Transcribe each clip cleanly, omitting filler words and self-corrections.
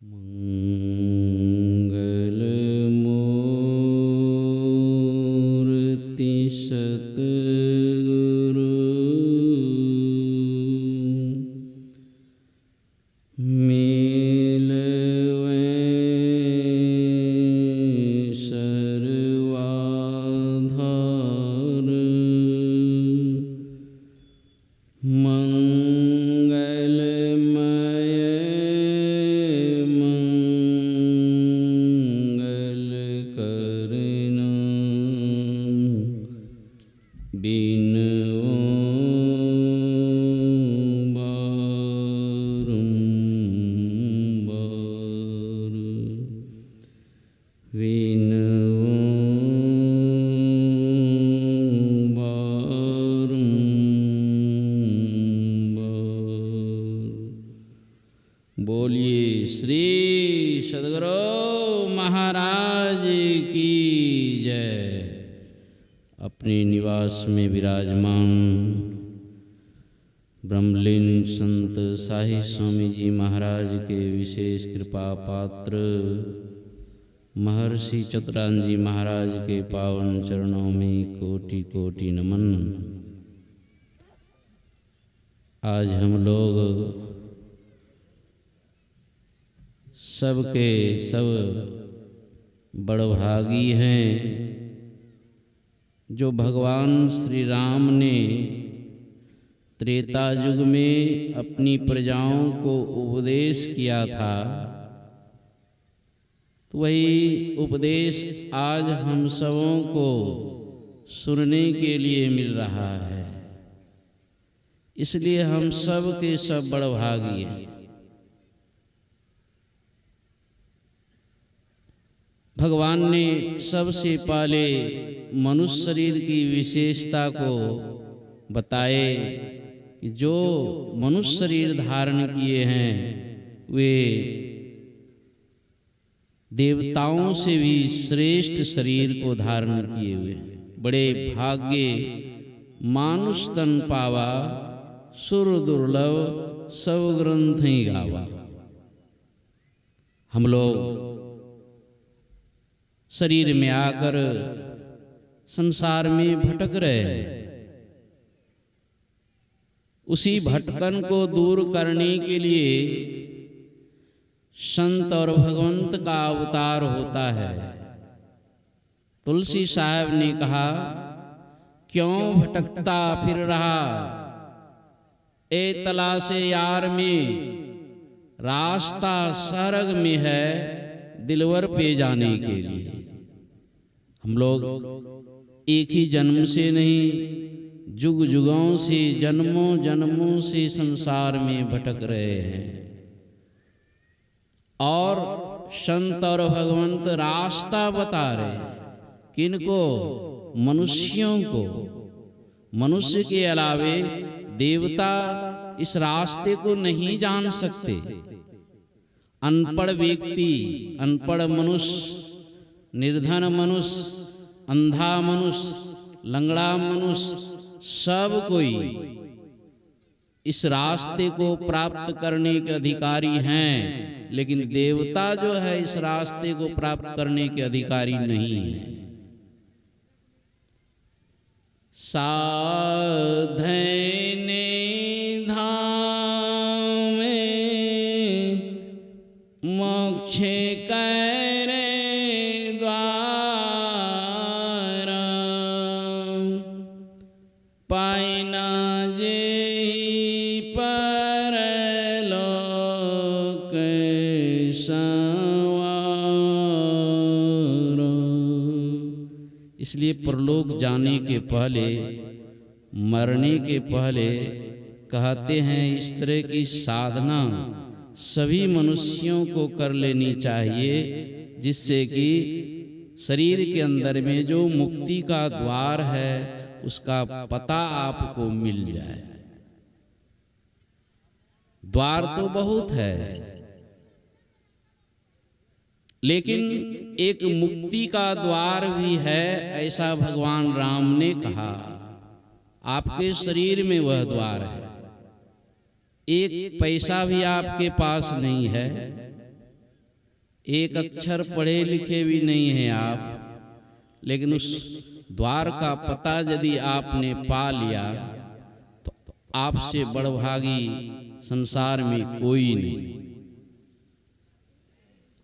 मंगलमूर्ति सतगुरु मिलवे सर्वाधार मंगलमय मंगल करना बिनओ बारंबार विनओ बारंबार। बोलिए श्री सद्गुरु महाराज की जय। अपने निवास में विराजमान ब्रह्मलीन संत साहिब स्वामी जी महाराज के विशेष कृपा पात्र महर्षि चतुरान जी महाराज के पावन चरणों में कोटि कोटि नमन। आज हम लोग सबके सब बड़भागी हैं जो भगवान श्री राम ने त्रेता युग में अपनी प्रजाओं को उपदेश किया था, तो वही उपदेश आज हम सबों को सुनने के लिए मिल रहा है। इसलिए हम सब के सब बड़भागी हैं। भगवान ने सबसे पहले मनुष्य शरीर की विशेषता को बताए कि जो मनुष्य शरीर धारण किए हैं वे देवताओं से भी श्रेष्ठ शरीर को धारण किए हुए। बड़े भाग्य मानुष तन पावा, सुर दुर्लभ सब ग्रंथ ही गावा। हम लोग शरीर में आकर संसार में भटक रहे हैं। उसी भटकन को दूर करने के लिए संत और भगवंत का अवतार होता है। तुलसी साहब ने कहा, क्यों भटकता फिर रहा ए तलाशे यार में, रास्ता सरग में है दिलवर पे जाने के लिए। हम लोग एक ही जन्म से नहीं, जुग जुगों से जन्मों जन्मों से संसार में भटक रहे हैं और संत और भगवंत रास्ता बता रहे हैं। किनको? मनुष्यों को। मनुष्य के अलावे देवता इस रास्ते को नहीं जान सकते। अनपढ़ व्यक्ति, अनपढ़ मनुष्य, निर्धन मनुष्य, अंधा मनुष्य, लंगड़ा मनुष्य, सब कोई इस रास्ते को प्राप्त करने के अधिकारी हैं, लेकिन देवता जो है इस रास्ते को प्राप्त करने के अधिकारी नहीं है। साधने धाम मोक्ष करे द्वारा, पाइना जे परलोक संवार। इसलिए परलोक जाने के पहले, मरने के पहले कहते हैं इस तरह की साधना सभी मनुष्यों को कर लेनी चाहिए, जिससे कि शरीर के अंदर में जो मुक्ति का द्वार है उसका पता आपको मिल जाए। द्वार तो बहुत है, लेकिन एक मुक्ति का द्वार भी है, ऐसा भगवान राम ने कहा। आपके शरीर में वह द्वार है। एक पैसा भी आपके पास नहीं है, एक अक्षर पढ़े लिखे भी नहीं हैं आप, लेकिन उस द्वार का पता यदि आपने पा लिया तो आपसे बड़भागी संसार में कोई नहीं।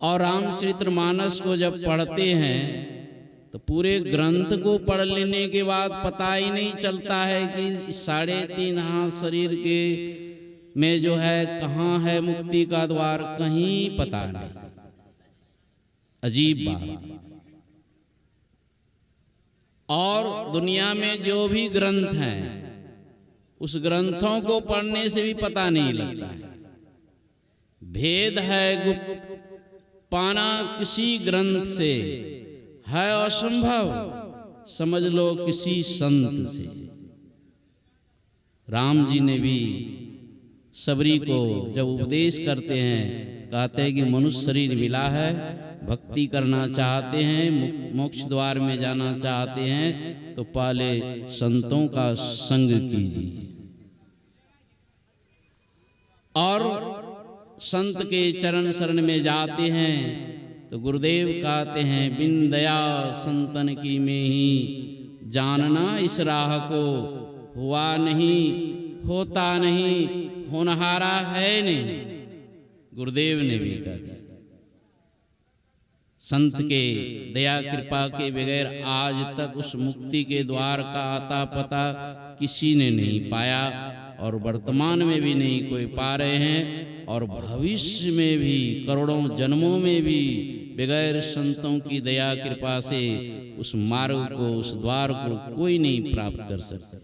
और रामचरितमानस को जब पढ़ते हैं तो पूरे ग्रंथ को पढ़ लेने के बाद पता ही नहीं चलता है कि 3.5 हाथ शरीर के में जो है कहाँ है मुक्ति का द्वार, कहीं पता नहीं। अजीब बात। और दुनिया में जो भी ग्रंथ हैं उस ग्रंथों को पढ़ने से भी पता नहीं लगता है। भेद है गुप्त, पाना किसी ग्रंथ से है असंभव, समझ लो किसी संत से। राम जी ने भी सबरी को जब उपदेश करते हैं, कहते हैं कि मनुष्य शरीर मिला है, भक्ति करना चाहते हैं, मोक्ष द्वार में जाना चाहते हैं तो पहले संतों का संग कीजिए। और संत के चरण शरण में जाते हैं तो गुरुदेव कहते हैं, बिन दया संतन की में ही जानना इस राह को, हुआ नहीं होता नहीं होनहारा है नहीं। गुरुदेव ने भी कहा दिया। संत के दया कृपा के बगैर आज तक उस मुक्ति के द्वार का आता पता किसी ने नहीं पाया, और वर्तमान में भी नहीं कोई पा रहे हैं, और भविष्य में भी करोड़ों जन्मों में भी बगैर संतों की दया कृपा से उस मार्ग को, उस द्वार को कोई नहीं प्राप्त कर सकता।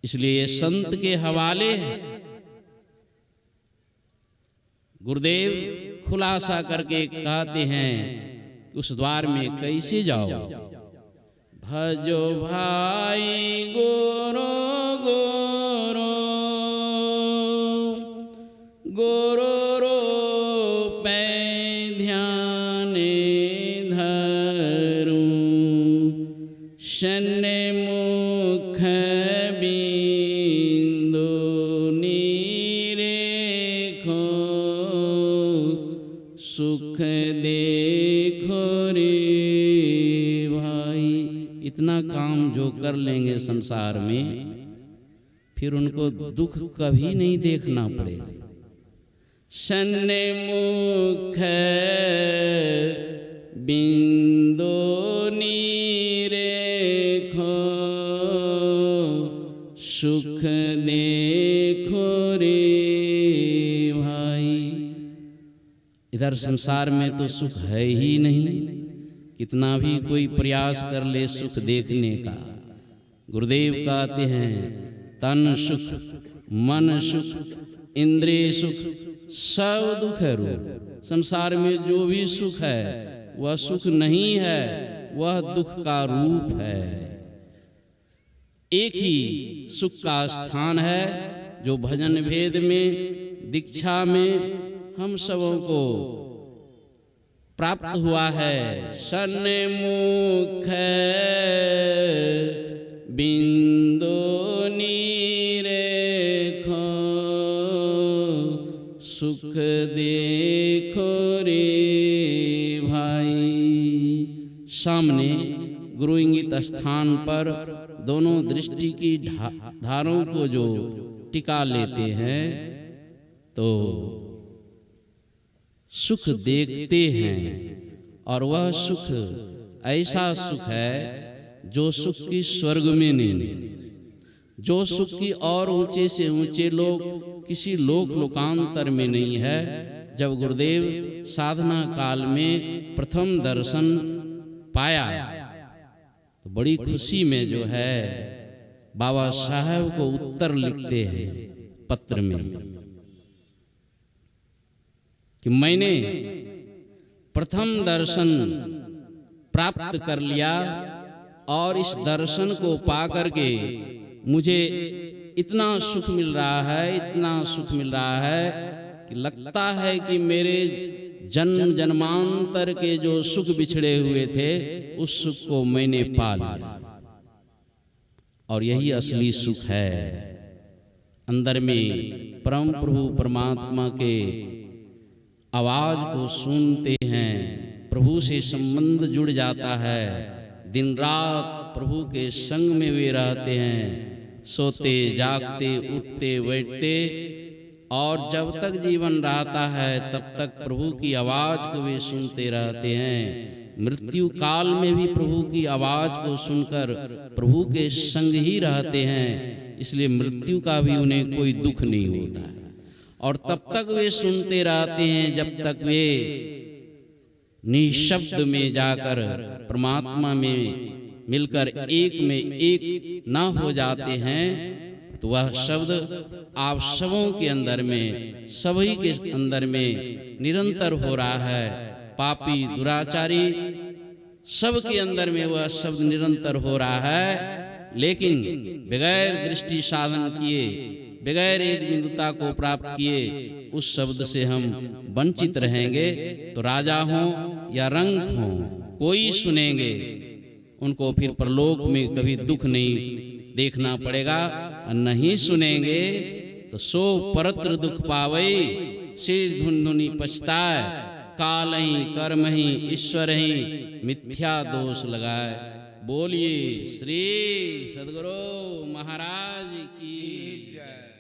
इसलिए ये संत के हवाले है। गुरुदेव खुलासा करके कहते हैं कि उस द्वार में कैसे जाओ। भजो भाई गुरु गुरु गुरु रूपे ध्यान धरूं, सन्मुख बिंदु निरेखो, सुख देखो रे भाई। इतना काम जो कर लेंगे संसार में, फिर उनको दुख कभी नहीं देखना पड़ेगा। सन्मुख बिंदु निरेखो, सुख देखो रे भाई। इधर संसार में तो सुख है ही नहीं, कितना भी कोई प्रयास कर ले सुख देखने का। गुरुदेव कहते हैं, तन सुख मन सुख इंद्रिय सुख सब दुख है रूप। संसार में जो भी सुख है वह सुख नहीं है, वह दुख का रूप है। एक ही सुख का स्थान है जो भजन भेद में, दीक्षा में हम सबों को प्राप्त हुआ है। सन्मुख बिंदु निरेखो, सुख देखो रे भाई। सामने गुरु इंगित स्थान पर दोनों दृष्टि की धारों को जो टिका लेते हैं तो सुख देखते हैं, और वह सुख ऐसा सुख है जो सुख की स्वर्ग में नहीं, जो सुख की और ऊंचे से ऊंचे लोग किसी लोकांतर में नहीं है। जब गुरुदेव साधना काल में प्रथम दर्शन पाया तो बड़ी खुशी में जो है बाबा साहब को उत्तर लिखते हैं पत्र में कि मैंने प्रथम दर्शन प्राप्त कर लिया, और इस दर्शन को पा करके मुझे इतना सुख मिल रहा है, इतना सुख मिल रहा है कि लगता है कि मेरे जन्म जन्मांतर के जो सुख बिछड़े हुए थे उस सुख को मैंने पा लिया। और यही असली सुख है। अंदर में परम प्रभु परमात्मा के आवाज को सुनते हैं, प्रभु से संबंध जुड़ जाता है। दिन रात प्रभु के संग में वे रहते हैं, सोते जागते उठते बैठते, और जब तक जीवन रहता है तब तक प्रभु की आवाज को वे सुनते रहते हैं। मृत्यु काल में भी प्रभु की आवाज को सुनकर प्रभु के संग ही रहते हैं, इसलिए मृत्यु का भी उन्हें कोई दुख नहीं होता है। और तब तक वे सुनते रहते हैं जब तक वे निशब्द में जाकर परमात्मा में मिलकर एक में एक ना हो जाते हैं, तो वह शब्द आप सबों के अंदर में, सभी के अंदर में निरंतर हो रहा है। पापी दुराचारी सबके अंदर में वह शब्द निरंतर हो रहा है, लेकिन बगैर दृष्टि साधन किए, बगैर एक बिंदुता को प्राप्त किए उस शब्द से हम वंचित रहेंगे। तो राजा हों या रंग हों, कोई सुनेंगे, उनको फिर परलोक में कभी दुख नहीं देखना पड़ेगा। और नहीं सुनेंगे तो सो परत्र दुख पावई, सिर धुन पछताए, काल ही कर्म ही ईश्वर ही मिथ्या दोष लगाए। बोलिए श्री सद्गुरु महाराज की जय।